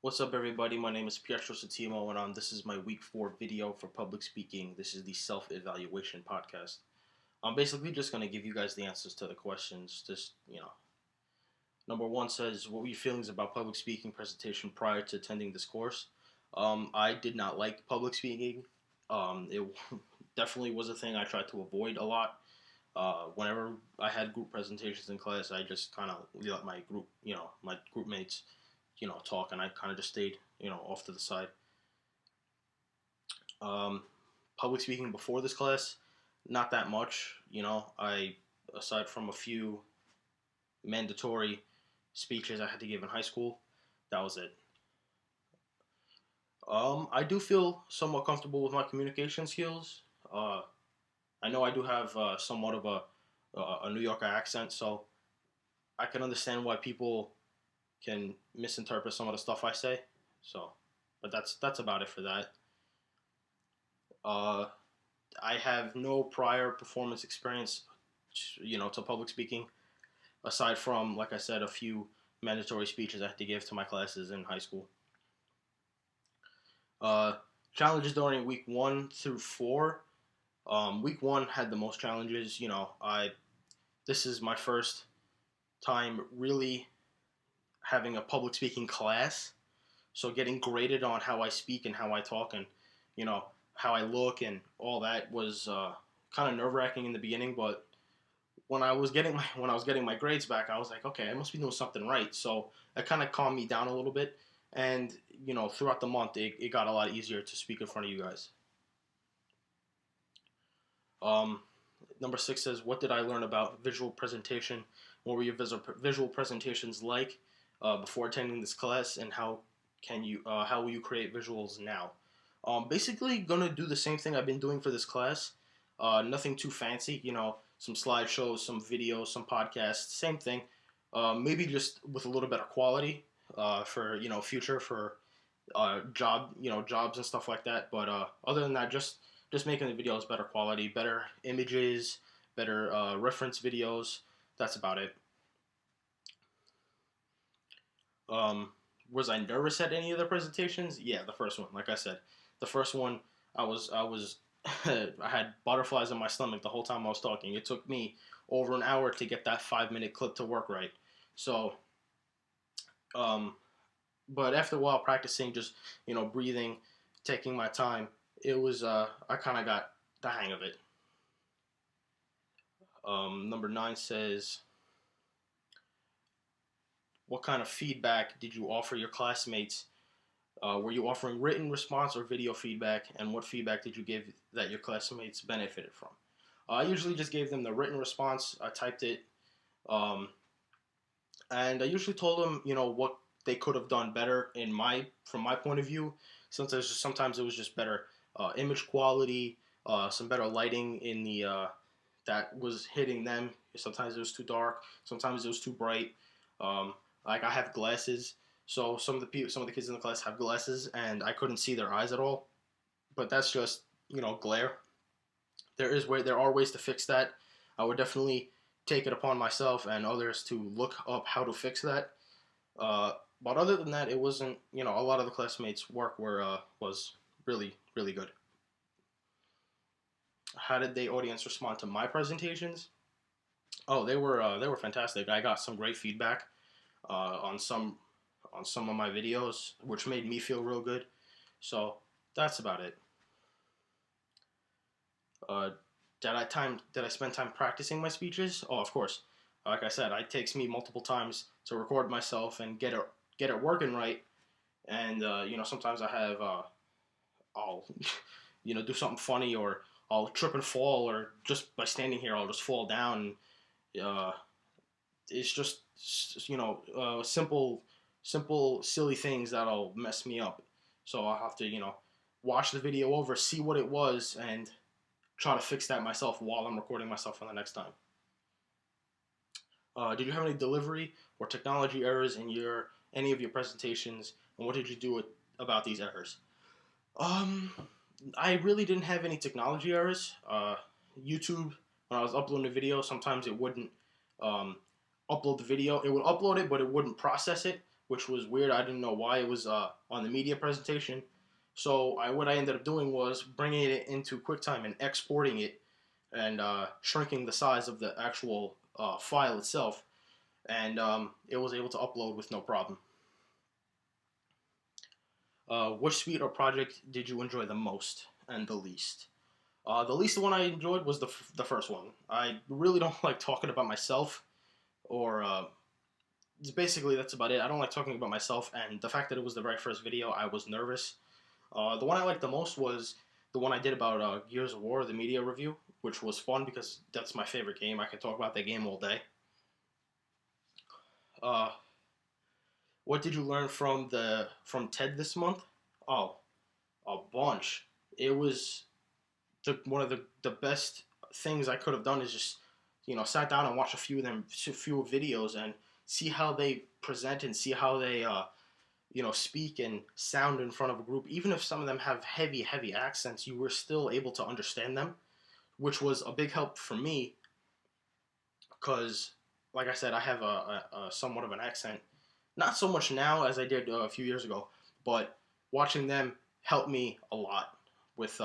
What's up, everybody? My name is Pietro Satimo, and this is my week 4 video for public speaking. This is the self-evaluation podcast. I'm basically just going to give you guys the answers to the questions. Number one says, what were your feelings about public speaking presentation prior to attending this course? I did not like public speaking. It definitely was a thing I tried to avoid a lot. Whenever I had group presentations in class, I just kind of let my group mates talk, and I kind of just stayed, off to the side. Um, Public speaking before this class, not that much. Aside from a few mandatory speeches I had to give in high school, that was it. I do feel somewhat comfortable with my communication skills. I know I do have somewhat of a New Yorker accent, so I can understand why people can misinterpret some of the stuff I say. So, but that's about it for that. Uh, I have no prior performance experience, to public speaking, aside from, like I said, a few mandatory speeches I had to give to my classes in high school. Uh, Challenges during week 1 through 4. Week 1 had the most challenges. This is my first time really having a public speaking class, so getting graded on how I speak and how I talk and how I look and all that was kind of nerve wracking in the beginning. But when I was getting my grades back, I was like, okay, I must be doing something right. So it kind of calmed me down a little bit, and throughout the month, it got a lot easier to speak in front of you guys. Number 6 says, what did I learn about visual presentation? What were your visual presentations like before attending this class, and how will you create visuals now? Basically, gonna do the same thing I've been doing for this class. Nothing too fancy, some slideshows, some videos, some podcasts, same thing. Maybe just with a little better quality for future for jobs and stuff like that. But other than that, just making the videos better quality, better images, better reference videos. That's about it. Was I nervous at any of the presentations? Yeah, the first one. Like I said, the first one, I was I had butterflies in my stomach the whole time I was talking. It took me over an hour to get that 5-minute clip to work right. So, but after a while practicing, just breathing, taking my time, it was I kind of got the hang of it. Number 9 says, what kind of feedback did you offer your classmates? Were you offering written response or video feedback, and what feedback did you give that your classmates benefited from? I usually just gave them the written response. I typed it, and I usually told them, what they could have done better from my point of view. Sometimes it was just better image quality, some better lighting in the that was hitting them. Sometimes it was too dark. Sometimes it was too bright. Like I have glasses, so some of the kids in the class have glasses, and I couldn't see their eyes at all. But that's just glare. There are ways to fix that. I would definitely take it upon myself and others to look up how to fix that. But other than that, it wasn't. A lot of the classmates' work was really really good. How did the audience respond to my presentations? Oh, they were fantastic. I got some great feedback on some of my videos, which made me feel real good. So that's about it. Did I spend time practicing my speeches? Oh, of course. Like I said, it takes me multiple times to record myself and get it working right. And sometimes I'll do something funny, or I'll trip and fall, or just by standing here I'll just fall down. Uh, it's just simple silly things that'll mess me up. So I'll have to watch the video over, see what it was, and try to fix that myself while I'm recording myself for the next time. Did you have any delivery or technology errors in any of your presentations, and what did you do about these errors? I really didn't have any technology errors. YouTube, when I was uploading a video, sometimes it wouldn't upload the video. It would upload it, but it wouldn't process it. which was weird. I didn't know why it was on the media presentation. So what I ended up doing was bringing it into QuickTime and exporting it and shrinking the size of the actual file itself, and it was able to upload with no problem. Which suite or project did you enjoy the most and the least? The least one I enjoyed was the first one. I really don't like talking about myself, or basically that's about it. I don't like talking about myself, and the fact that it was the very first video, I was nervous. The one I liked the most was the one I did about Gears of War, the media review, which was fun because that's my favorite game. I can talk about that game all day. Uh, what did you learn from TED this month? Oh, a bunch. It was one of the best things I could have done is just sat down and watch a few videos and see how they present and see how they speak and sound in front of a group. Even if some of them have heavy accents, you were still able to understand them, which was a big help for me because, like I said, I have a somewhat of an accent. Not so much now as I did a few years ago, but watching them helped me a lot with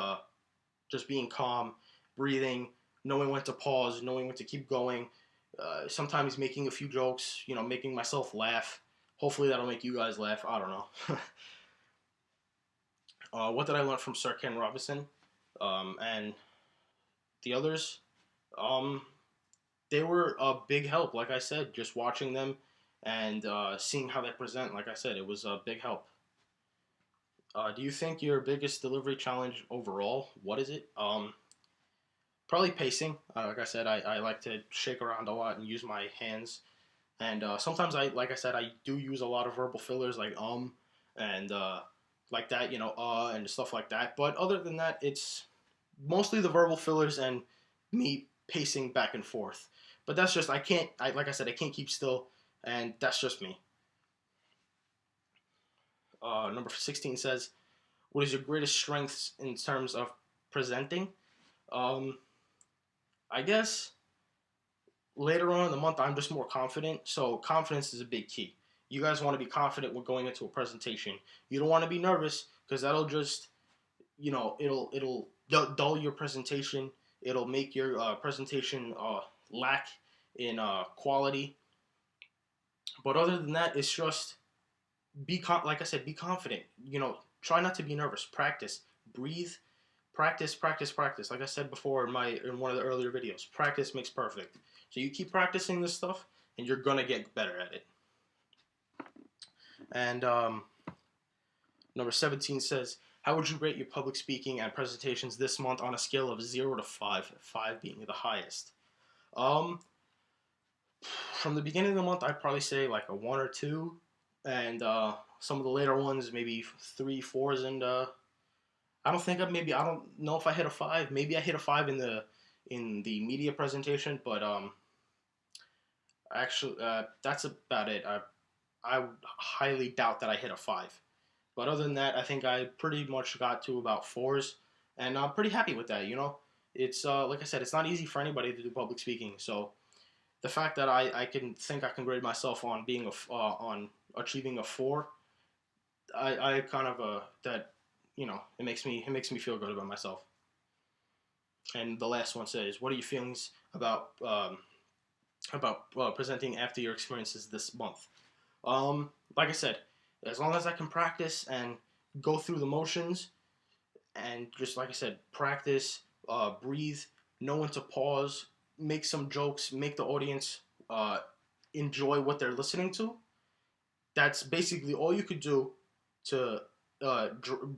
just being calm, breathing, knowing when to pause, knowing when to keep going. Sometimes making a few jokes, making myself laugh. Hopefully that'll make you guys laugh. I don't know. What did I learn from Sir Ken Robinson and the others? Um, they were a big help. Like I said, just watching them and seeing how they present. Like I said, it was a big help. Do you think your biggest delivery challenge overall? What is it? Probably pacing. Like I said, I like to shake around a lot and use my hands. And sometimes like I said, I do use a lot of verbal fillers like and like that, and stuff like that. But other than that, it's mostly the verbal fillers and me pacing back and forth. But that's just like I said, I can't keep still, and that's just me. Number 16 says, "What is your greatest strengths in terms of presenting?" Um, I guess later on in the month, I'm just more confident. So confidence is a big key. You guys want to be confident when going into a presentation. You don't want to be nervous because that'll just, it'll dull your presentation. It'll make your presentation lack in quality. But other than that, it's just like I said, be confident. Try not to be nervous. Practice, breathe, practice. Like I said before in one of the earlier videos, practice makes perfect. So you keep practicing this stuff, and you're gonna get better at it. And number 17 says, "How would you rate your public speaking and presentations this month on a scale of 0 to 5? 5 being the highest." Um, from the beginning of the month, I'd probably say like a 1 or 2, and some of the later ones maybe 3, 4s, and I don't know if I hit a 5. Maybe I hit a 5 in the media presentation, but actually that's about it. I highly doubt that I hit a 5. But other than that, I think I pretty much got to about 4s, and I'm pretty happy with that. It's like I said, it's not easy for anybody to do public speaking. So the fact that I can grade myself on being on achieving a 4, I kind of that it makes me feel good about myself. And the last one says, "What are your feelings about presenting after your experiences this month?" Like I said, as long as I can practice and go through the motions, and just like I said, practice, breathe, know when to pause, make some jokes, make the audience enjoy what they're listening to. That's basically all you could do to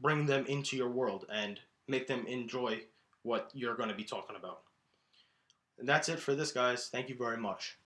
bring them into your world and make them enjoy what you're going to be talking about. And that's it for this, guys. Thank you very much.